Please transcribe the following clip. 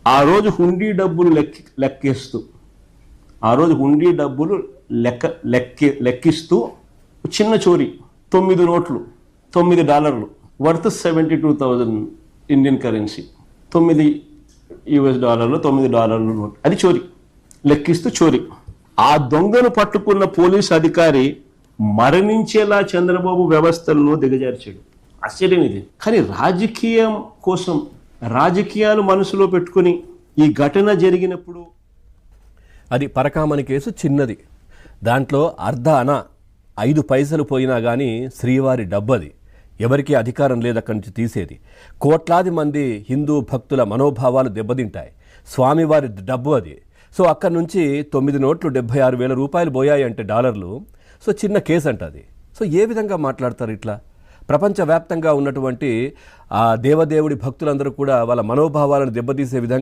ఆ రోజు హుండీ డబ్బులు లెక్కిస్తూ ఆ రోజు హుండీ డబ్బులు లెక్కిస్తూ చిన్న చోరీ 9 నోట్లు $9 వర్త్ 72,000 ఇండియన్ కరెన్సీ, $9 నోట్, అది చోరీ, లెక్కిస్తూ చోరీ. ఆ దొంగను పట్టుకున్న పోలీస్ అధికారి మరణించేలా చంద్రబాబు వ్యవస్థలను దిగజార్చాడు. ఆశ్చర్యం ఇది. కానీ రాజకీయం కోసం, రాజకీయాలు మనసులో పెట్టుకుని ఈ ఘటన జరిగినప్పుడు, అది పరకామణి కేసు చిన్నది, దాంట్లో అర్ధ అన 5 పైసలు పోయినా కానీ శ్రీవారి డబ్బది, ఎవరికీ అధికారం లేదు అక్కడి నుంచి తీసేది. కోట్లాది మంది హిందూ భక్తుల మనోభావాలు దెబ్బతింటాయి, స్వామివారి డబ్బు అది. సో అక్కడి నుంచి 9 నోట్లు 76,000 రూపాయలు పోయాయి అంటే డాలర్లు. సో చిన్న కేసు అంటది. సో ఏ విధంగా మాట్లాడతారు ఇట్లా? ప్రపంచవ్యాప్తంగా ఉన్నటువంటి ఆ దేవదేవుడి భక్తులందరూ కూడా వాళ్ళ మనోభావాలను దెబ్బతీసే విధంగా